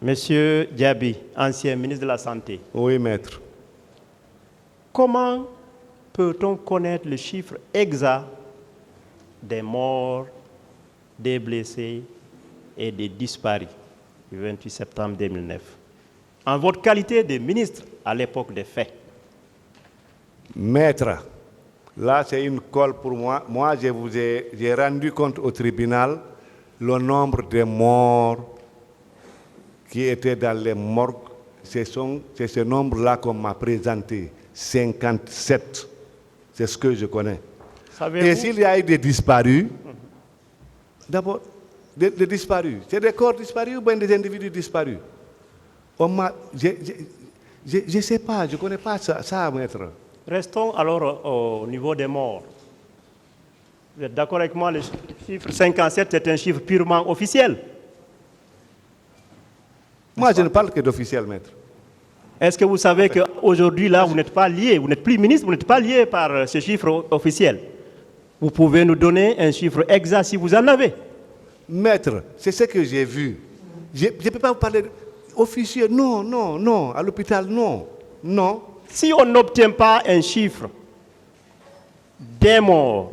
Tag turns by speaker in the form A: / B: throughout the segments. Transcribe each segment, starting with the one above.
A: Monsieur Diaby, ancien ministre de la Santé.
B: Oui, maître.
A: Comment peut-on connaître le chiffre exact des morts, des blessés et des disparus du 28 septembre 2009, en votre qualité de ministre à l'époque des faits?
B: Maître, là c'est une colle pour moi. Moi, j'ai rendu compte au tribunal le nombre de morts qui étaient dans les morgues. C'est ce nombre-là qu'on m'a présenté, 57. C'est ce que je connais. Et s'il y a eu des disparus, d'abord, des disparus, c'est des corps disparus ou bien des individus disparus? Je ne sais pas, je ne connais pas ça, maître.
A: Restons alors au niveau des morts. Vous êtes d'accord avec moi, le chiffre 57, c'est un chiffre purement officiel?
B: Moi, je ne parle que d'officiel, maître.
A: Est-ce que vous savez qu'aujourd'hui, là, vous n'êtes pas lié, vous n'êtes plus ministre, vous n'êtes pas lié par ce chiffre officiel? Vous pouvez nous donner un chiffre exact si vous en avez?
B: Maître, c'est ce que j'ai vu. Je ne peux pas vous parler officiel. Non. À l'hôpital, non.
A: Si on n'obtient pas un chiffre des morts,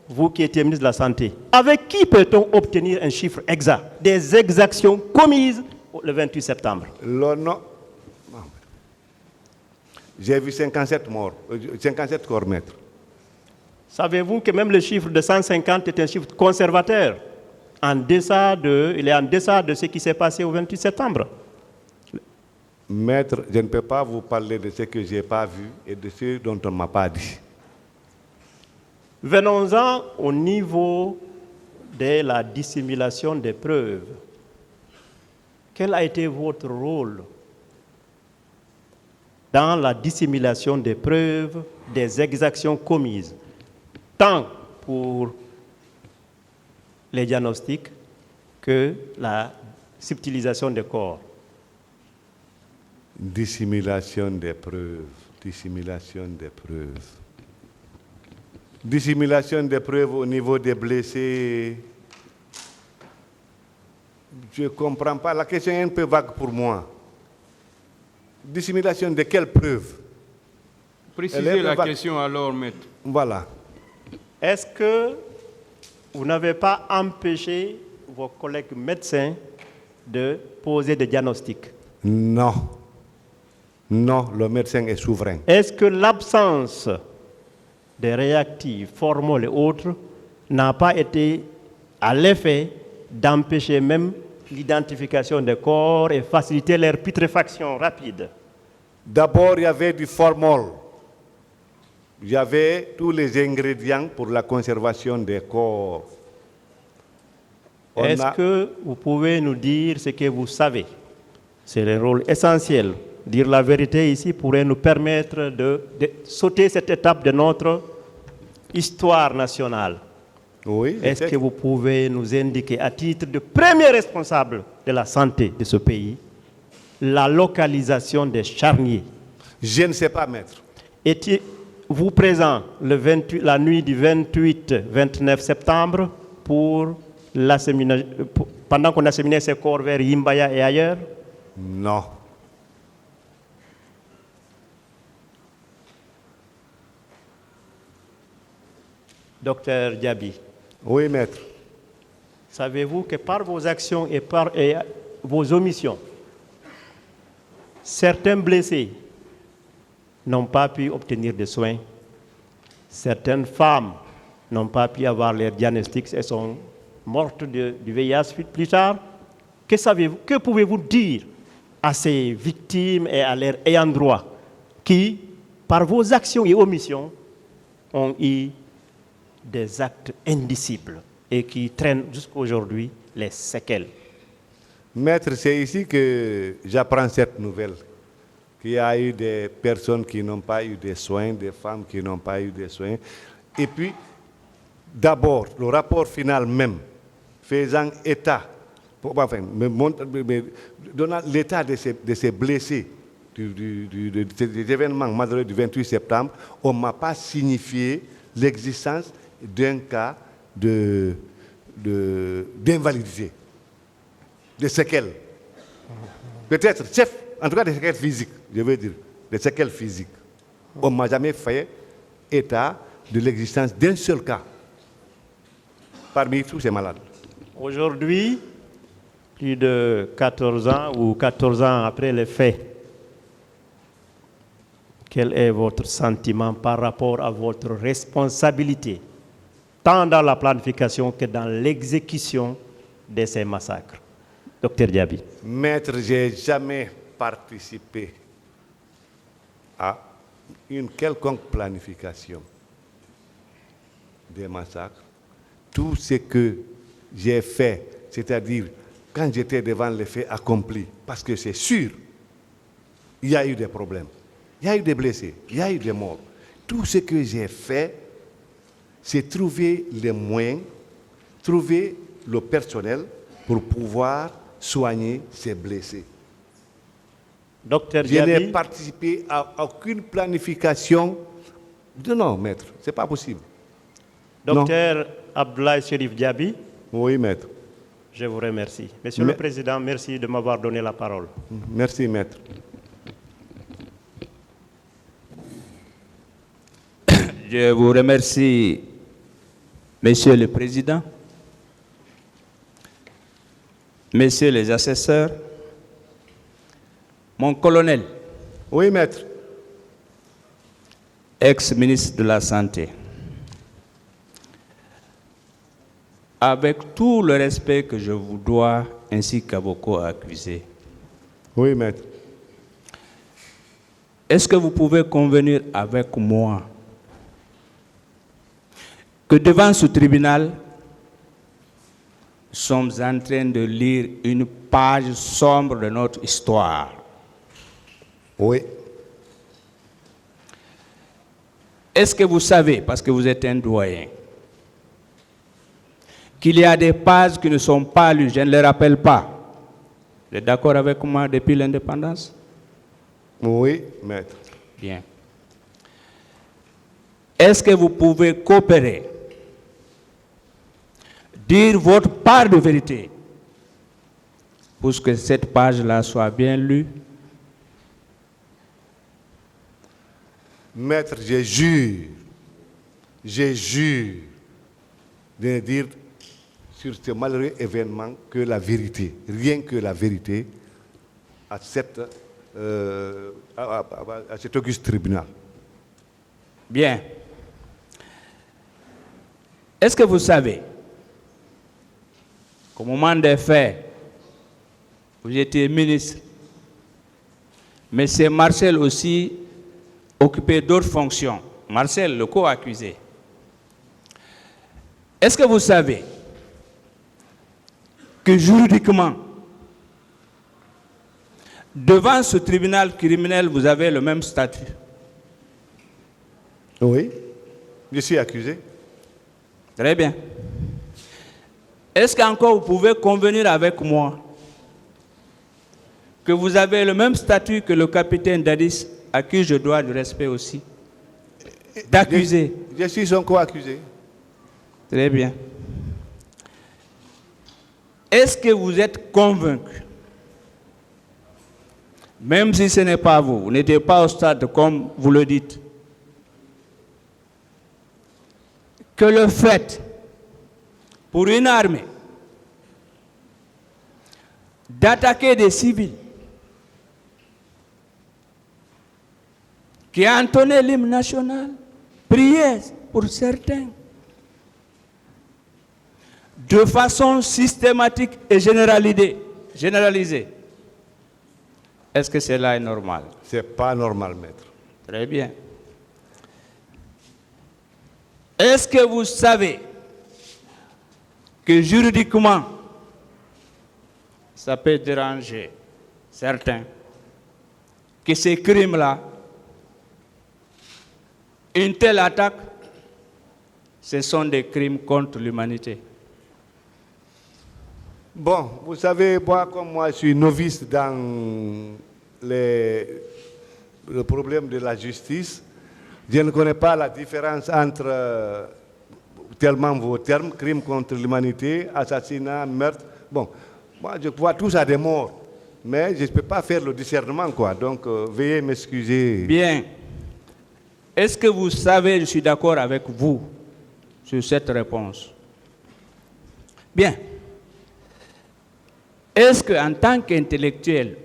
A: vous qui étiez ministre de la Santé, avec qui peut-on obtenir un chiffre exact des exactions commises le 28 septembre?
B: J'ai vu 57 morts, 57 corps, maître.
A: Savez-vous que même le chiffre de 150 est un chiffre conservateur, il est en deçà de ce qui s'est passé au 28 septembre?
B: Maître, je ne peux pas vous parler de ce que je n'ai pas vu et de ce dont on ne m'a pas dit.
A: Venons-en au niveau de la dissimulation des preuves. Quel a été votre rôle dans la dissimulation des preuves des exactions commises, tant pour les diagnostics que la subtilisation des corps?
B: Dissimulation des preuves. Dissimulation des preuves au niveau des blessés. Je ne comprends pas. La question est un peu vague pour moi. Dissimulation de quelles preuves?
C: Précisez la question alors, maître.
B: Voilà.
A: Est-ce que vous n'avez pas empêché vos collègues médecins de poser des diagnostics?
B: Non, le médecin est souverain.
A: Est-ce que l'absence des réactifs, formol et autres n'a pas été à l'effet d'empêcher même l'identification des corps et faciliter leur putréfaction rapide?
B: D'abord, il y avait du formol. Il y avait tous les ingrédients pour la conservation des corps.
A: Est-ce que vous pouvez nous dire ce que vous savez? C'est le rôle essentiel. Dire la vérité ici pourrait nous permettre de sauter cette étape de notre histoire nationale.
B: Oui.
A: Est-ce que vous pouvez nous indiquer, à titre de premier responsable de la santé de ce pays, la localisation des charniers?
B: Je ne sais pas, maître.
A: Étiez-vous présent la nuit du 28-29 septembre pendant qu'on acheminait ces corps vers Yimbaya et ailleurs?
B: Non.
A: Docteur Diaby.
B: Oui, maître.
A: Savez-vous que par vos actions et par vos omissions, certains blessés n'ont pas pu obtenir des soins, certaines femmes n'ont pas pu avoir leurs diagnostics et sont mortes du VIH plus tard? Que pouvez-vous dire à ces victimes et à leurs ayants droit qui, par vos actions et omissions, ont eu des actes indicibles et qui traînent jusqu'à aujourd'hui les séquelles?
B: Maître, c'est ici que j'apprends cette nouvelle, qu'il y a eu des personnes qui n'ont pas eu des soins, des femmes qui n'ont pas eu des soins. Et puis, d'abord, le rapport final même, faisant état, donnant l'état de ces blessés, des événements malheureux du 28 septembre, on ne m'a pas signifié l'existence d'un cas d'invalidité, de séquelles. peut-être, chef, en tout cas des séquelles physiques, je veux dire, des séquelles physiques. On ne m'a jamais fait état de l'existence d'un seul cas parmi tous ces malades.
A: Aujourd'hui, plus de 14 ans ou 14 ans après les faits, quel est votre sentiment par rapport à votre responsabilité, tant dans la planification que dans l'exécution de ces massacres? Docteur Diaby.
B: Maître, je n'ai jamais participé à une quelconque planification des massacres. Tout ce que j'ai fait, c'est-à-dire quand j'étais devant les faits accomplis, parce que c'est sûr, il y a eu des problèmes, il y a eu des blessés, il y a eu des morts. Tout ce que j'ai fait, c'est trouver les moyens, trouver le personnel pour pouvoir soigner ces blessés.
A: Docteur
B: Je
A: Diaby.
B: n'ai participé à aucune planification. Non, maître, ce n'est pas possible.
A: Docteur Abdoulaye Chérif Diaby.
B: Oui, maître.
A: Je vous remercie. Monsieur le Président, merci de m'avoir donné la parole.
B: Merci, maître.
D: Je vous remercie, Monsieur le Président, Messieurs les assesseurs, mon colonel,
B: Oui, maître.
D: ex-ministre de la Santé. Avec tout le respect que je vous dois, ainsi qu'à vos co-accusés,
B: Oui, maître.
D: est-ce que vous pouvez convenir avec moi que devant ce tribunal, nous sommes en train de lire une page sombre de notre histoire?
B: Oui.
D: Est-ce que vous savez, parce que vous êtes un doyen, qu'il y a des pages qui ne sont pas lues, je ne les rappelle pas. Vous êtes d'accord avec moi depuis l'indépendance?
B: Oui, maître.
D: Bien. Est-ce que vous pouvez coopérer, dire votre part de vérité, pour que cette page-là soit bien lue?
B: Maître, je jure de ne dire sur ce malheureux événement que la vérité, rien que la vérité, à cet auguste tribunal.
D: Bien. Est-ce que vous savez qu'au moment des faits, vous étiez ministre, mais c'est Marcel aussi occupé d'autres fonctions. Marcel, le co-accusé. Est-ce que vous savez que juridiquement, devant ce tribunal criminel, vous avez le même statut?
B: Oui. Je suis accusé.
D: Très bien. Est-ce qu'encore vous pouvez convenir avec moi que vous avez le même statut que le capitaine Dadis, à qui je dois du respect aussi, d'accusé?
B: Je suis son co-accusé.
D: Très bien. Est-ce que vous êtes convaincu, même si ce n'est pas vous, vous n'étiez pas au stade comme vous le dites, que le fait pour une armée d'attaquer des civils qui entonnaient l'hymne national, priaient pour certains, de façon systématique et généralisée, est-ce que cela est normal?
B: Ce n'est pas normal, maître.
D: Très bien. Est-ce que vous savez que juridiquement, ça peut déranger certains, que ces crimes-là, une telle attaque, ce sont des crimes contre l'humanité?
B: Bon, vous savez, moi, comme moi, je suis novice dans le problème de la justice, je ne connais pas la différence entre tellement vos termes, crimes contre l'humanité, assassinat, meurtre. Bon, moi, je vois tout ça des morts. Mais je ne peux pas faire le discernement, quoi. Donc, veuillez m'excuser.
D: Bien. Est-ce que vous savez, je suis d'accord avec vous sur cette réponse? Bien. Est-ce qu'en tant qu'intellectuel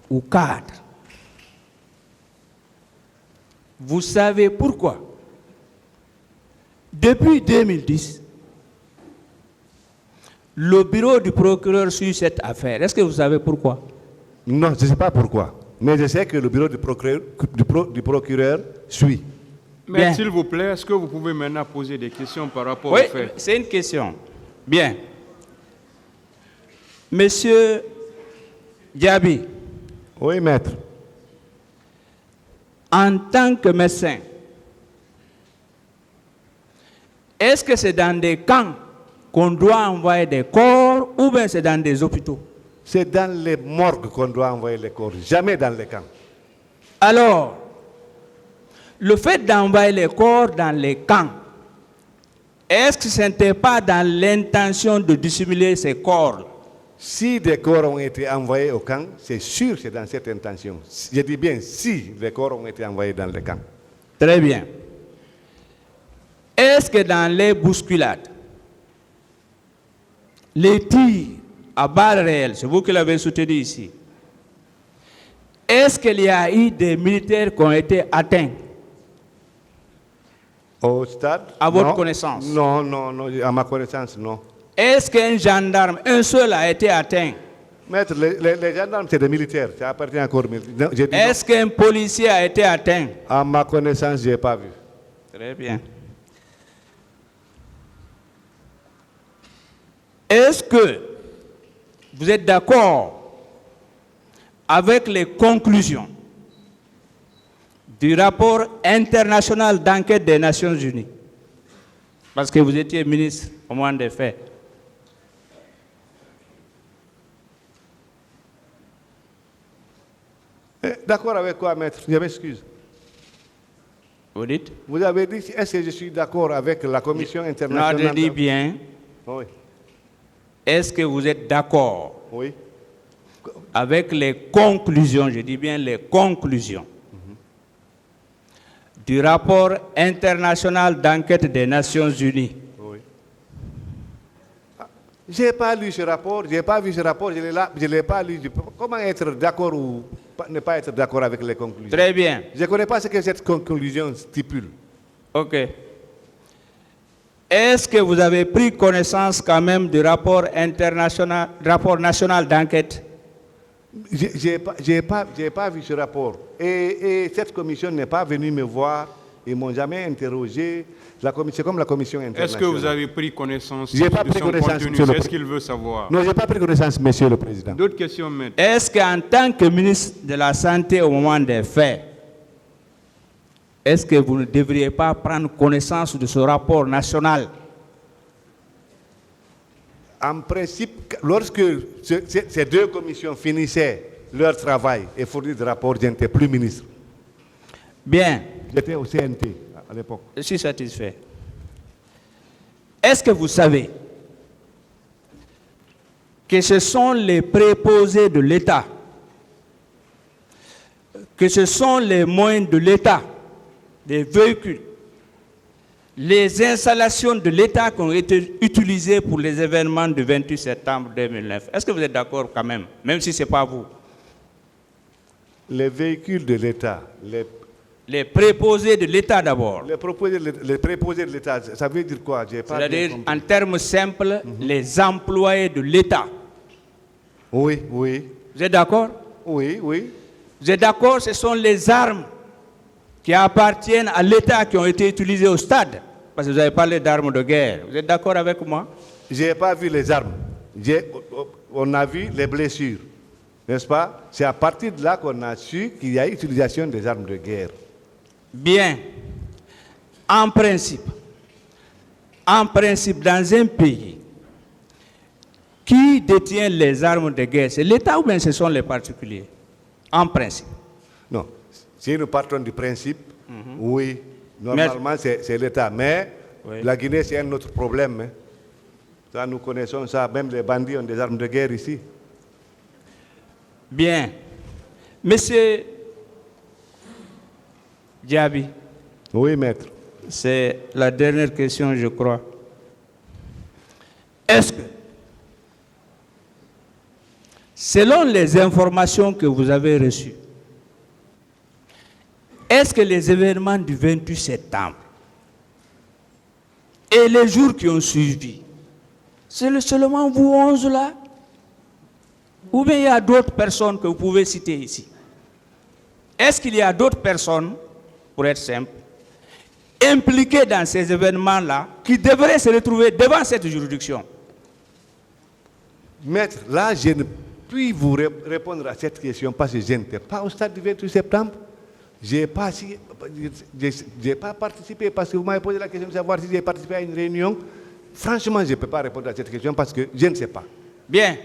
D: ou cadre, vous savez pourquoi, depuis 2010, le bureau du procureur suit cette affaire? Est-ce que vous savez pourquoi?
B: Non, je ne sais pas pourquoi. Mais je sais que le bureau du procureur suit.
C: Mais
D: Bien.
C: s'il vous plaît, est-ce que vous pouvez maintenant poser des questions par rapport
D: Oui,
C: au fait?
D: c'est une question. Bien. Monsieur Diaby,
B: Oui, maître.
D: en tant que médecin, est-ce que c'est dans des camps qu'on doit envoyer des corps ou bien c'est dans des hôpitaux?
B: C'est dans les morgues qu'on doit envoyer les corps, jamais dans les camps.
D: Alors, le fait d'envoyer les corps dans les camps, est-ce que ce n'était pas dans l'intention de dissimuler ces corps?
B: Si des corps ont été envoyés au camp, c'est sûr que c'est dans cette intention. Je dis bien si les corps ont été envoyés dans les camps.
D: Très bien. Est-ce que dans les bousculades, les tirs à balles réelles, c'est vous qui l'avez soutenu ici, est-ce qu'il y a eu des militaires qui ont été atteints?
B: Au stade?
D: À votre
B: non,
D: connaissance?
B: Non, non, non, à ma connaissance, non.
D: Est-ce qu'un gendarme, un seul, a été atteint?
B: Maître, les gendarmes, c'est des militaires, ça appartient encore aux militaires. Non, j'ai dit
D: Est-ce qu'un policier a été atteint?
B: non. À ma connaissance, je n'ai pas vu.
D: Très bien. Est-ce que vous êtes d'accord avec les conclusions du rapport international d'enquête des Nations Unies? Parce que vous étiez ministre au moment des faits.
B: D'accord avec quoi, maître? Je m'excuse.
D: Vous dites?
B: Vous avez dit, est-ce que je suis d'accord avec la Commission
D: Non,
B: internationale?
D: je dis bien.
B: Oui.
D: Est-ce que vous êtes d'accord
B: Oui.
D: avec les conclusions, je dis bien les conclusions, du rapport international d'enquête des Nations Unies?
B: Oui. Je n'ai pas lu ce rapport, je n'ai pas vu ce rapport, je ne l'ai pas lu. Comment être d'accord ou ne pas être d'accord avec les conclusions?
D: Très bien.
B: Je ne connais pas ce que cette conclusion stipule.
D: OK. Est-ce que vous avez pris connaissance quand même du rapport national d'enquête?
B: Je n'ai pas vu ce rapport. Et cette commission n'est pas venue me voir. Ils ne m'ont jamais interrogé. C'est comme la commission internationale.
C: Est-ce que vous avez pris connaissance
B: J'ai pas
C: de
B: pris
C: son
B: connaissance,
C: contenu?
B: monsieur le
C: C'est ce qu'il veut savoir.
B: Non, je n'ai pas pris connaissance, monsieur le Président.
C: D'autres questions, maître?
D: Est-ce qu'en tant que ministre de la Santé au moment des faits, est-ce que vous ne devriez pas prendre connaissance de ce rapport national?
B: En principe, lorsque ces deux commissions finissaient leur travail et fournirent des rapports, je n'étais plus ministre.
D: Bien,
B: J'étais au CNT à l'époque.
D: je suis satisfait. Est-ce que vous savez que ce sont les préposés de l'État, que ce sont les moyens de l'État, des véhicules, les installations de l'État qui ont été utilisées pour les événements du 28 septembre 2009? Est-ce que vous êtes d'accord quand même si ce n'est pas vous?
B: Les véhicules de l'État,
D: Les préposés de l'État d'abord.
B: les préposés de l'État, ça veut dire quoi? J'ai pas bien
D: C'est-à-dire,
B: compris.
D: en termes simples, les employés de l'État.
B: Oui, oui,
D: Vous êtes d'accord?
B: oui, oui.
D: Vous êtes d'accord? Ce sont les armes qui appartiennent à l'État qui ont été utilisées au stade. Parce que vous avez parlé d'armes de guerre. Vous êtes d'accord avec moi?
B: Je n'ai pas vu les armes. On a vu les blessures. N'est-ce pas? C'est à partir de là qu'on a su qu'il y a utilisation des armes de guerre.
D: Bien. En principe, dans un pays, qui détient les armes de guerre? C'est l'État ou bien ce sont les particuliers? En principe.
B: Non. Si nous partons du principe, oui, normalement c'est l'État. Mais
D: Oui.
B: la Guinée, c'est un autre problème. Hein. Ça, nous connaissons ça. Même les bandits ont des armes de guerre ici.
D: Bien. Monsieur Diaby,
B: Oui, maître.
D: c'est la dernière question, je crois. Est-ce que, selon les informations que vous avez reçues, est-ce que les événements du 28 septembre et les jours qui ont suivi, c'est seulement vous 11 là? Ou bien il y a d'autres personnes que vous pouvez citer ici? Est-ce qu'il y a d'autres personnes, pour être simple, impliquées dans ces événements-là, qui devraient se retrouver devant cette juridiction?
B: Maître, là, je ne puis vous répondre à cette question parce que je n'étais pas au stade du 28 septembre. Je n'ai pas participé parce que vous m'avez posé la question de savoir si j'ai participé à une réunion. Franchement, je ne peux pas répondre à cette question parce que je ne sais pas.
D: Bien.